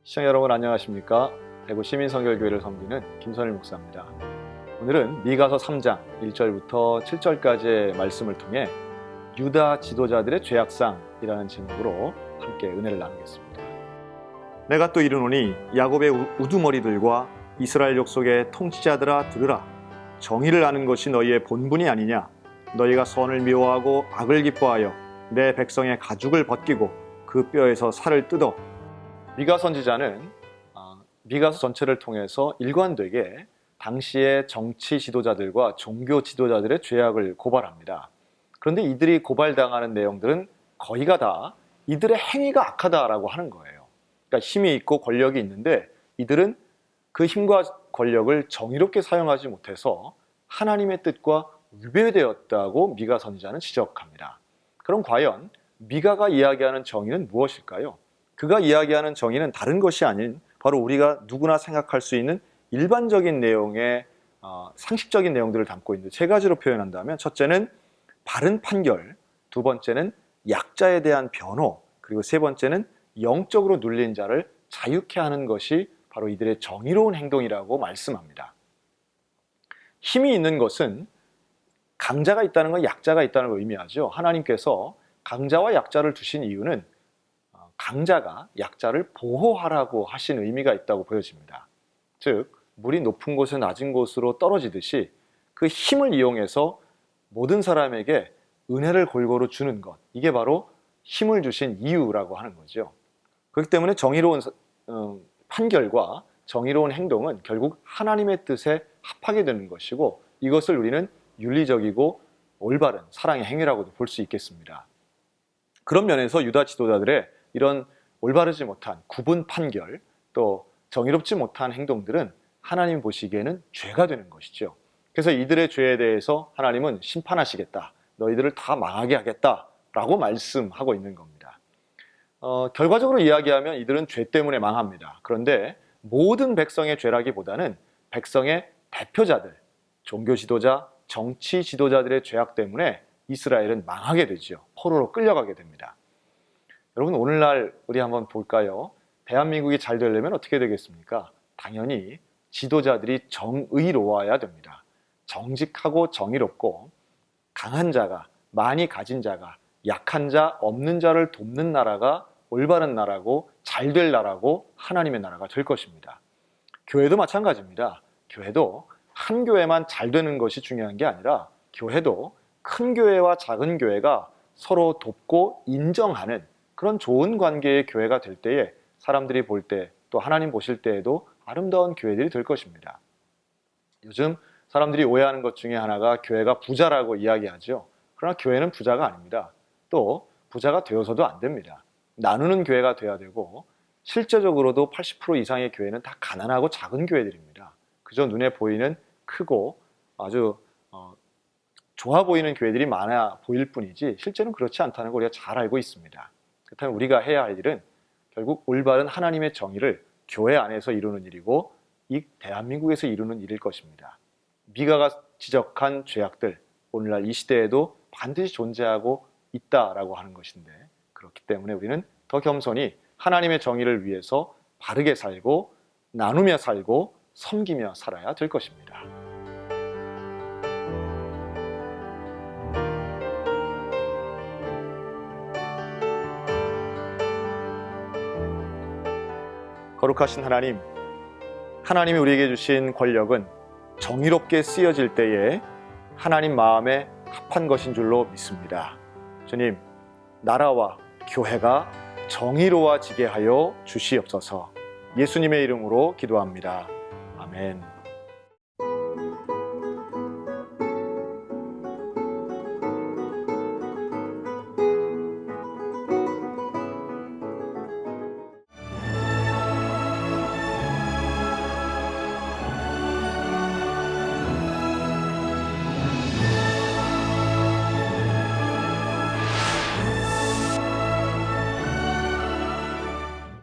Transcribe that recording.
시청자 여러분 안녕하십니까? 대구 시민성결교회를 섬기는 김선일 목사입니다. 오늘은 미가서 3장 1절부터 7절까지의 말씀을 통해 유다 지도자들의 죄악상이라는 제목으로 함께 은혜를 나누겠습니다. 내가 또 이르노니 야곱의 우두머리들과 이스라엘 족속의 통치자들아 들으라. 정의를 아는 것이 너희의 본분이 아니냐. 너희가 선을 미워하고 악을 기뻐하여 내 백성의 가죽을 벗기고 그 뼈에서 살을 뜯어. 미가 선지자는 미가서 전체를 통해서 일관되게 당시의 정치 지도자들과 종교 지도자들의 죄악을 고발합니다. 그런데 이들이 고발당하는 내용들은 거의가 다 이들의 행위가 악하다라고 하는 거예요. 그러니까 힘이 있고 권력이 있는데 이들은 그 힘과 권력을 정의롭게 사용하지 못해서 하나님의 뜻과 위배되었다고 미가 선지자는 지적합니다. 그럼 과연 미가가 이야기하는 정의는 무엇일까요? 그가 이야기하는 정의는 다른 것이 아닌 바로 우리가 누구나 생각할 수 있는 일반적인 내용의 상식적인 내용들을 담고 있는데 세 가지로 표현한다면 첫째는 바른 판결, 두 번째는 약자에 대한 변호, 그리고 세 번째는 영적으로 눌린 자를 자유케 하는 것이 바로 이들의 정의로운 행동이라고 말씀합니다. 힘이 있는 것은 강자가 있다는 건 약자가 있다는 걸 의미하죠. 하나님께서 강자와 약자를 두신 이유는 강자가 약자를 보호하라고 하신 의미가 있다고 보여집니다. 즉, 물이 높은 곳에서 낮은 곳으로 떨어지듯이 그 힘을 이용해서 모든 사람에게 은혜를 골고루 주는 것, 이게 바로 힘을 주신 이유라고 하는 거죠. 그렇기 때문에 정의로운 판결과 정의로운 행동은 결국 하나님의 뜻에 합하게 되는 것이고, 이것을 우리는 윤리적이고 올바른 사랑의 행위라고도 볼 수 있겠습니다. 그런 면에서 유다 지도자들의 이런 올바르지 못한 구분 판결, 또 정의롭지 못한 행동들은 하나님 보시기에는 죄가 되는 것이죠. 그래서 이들의 죄에 대해서 하나님은 심판하시겠다, 너희들을 다 망하게 하겠다라고 말씀하고 있는 겁니다. 결과적으로 이야기하면 이들은 죄 때문에 망합니다. 그런데 모든 백성의 죄라기보다는 백성의 대표자들, 종교 지도자, 정치 지도자들의 죄악 때문에 이스라엘은 망하게 되죠. 포로로 끌려가게 됩니다. 여러분, 오늘날 우리 한번 볼까요? 대한민국이 잘 되려면 어떻게 되겠습니까? 당연히 지도자들이 정의로워야 됩니다. 정직하고 정의롭고 강한 자가, 많이 가진 자가 약한 자, 없는 자를 돕는 나라가 올바른 나라고 잘 될 나라고 하나님의 나라가 될 것입니다. 교회도 마찬가지입니다. 교회도 한 교회만 잘 되는 것이 중요한 게 아니라 교회도 큰 교회와 작은 교회가 서로 돕고 인정하는 그런 좋은 관계의 교회가 될 때에 사람들이 볼 때, 또 하나님 보실 때에도 아름다운 교회들이 될 것입니다. 요즘 사람들이 오해하는 것 중에 하나가 교회가 부자라고 이야기하죠. 그러나 교회는 부자가 아닙니다. 또 부자가 되어서도 안 됩니다. 나누는 교회가 돼야 되고, 실제적으로도 80% 이상의 교회는 다 가난하고 작은 교회들입니다. 그저 눈에 보이는 크고 아주 좋아 보이는 교회들이 많아 보일 뿐이지 실제는 그렇지 않다는 걸 우리가 잘 알고 있습니다. 그렇다면 우리가 해야 할 일은 결국 올바른 하나님의 정의를 교회 안에서 이루는 일이고, 이 대한민국에서 이루는 일일 것입니다. 미가가 지적한 죄악들, 오늘날 이 시대에도 반드시 존재하고 있다라고 하는 것인데, 그렇기 때문에 우리는 더 겸손히 하나님의 정의를 위해서 바르게 살고 나누며 살고 섬기며 살아야 될 것입니다. 거룩하신 하나님, 하나님이 우리에게 주신 권력은 정의롭게 쓰여질 때에 하나님 마음에 합한 것인 줄로 믿습니다. 주님, 나라와 교회가 정의로워지게 하여 주시옵소서. 예수님의 이름으로 기도합니다. 아멘.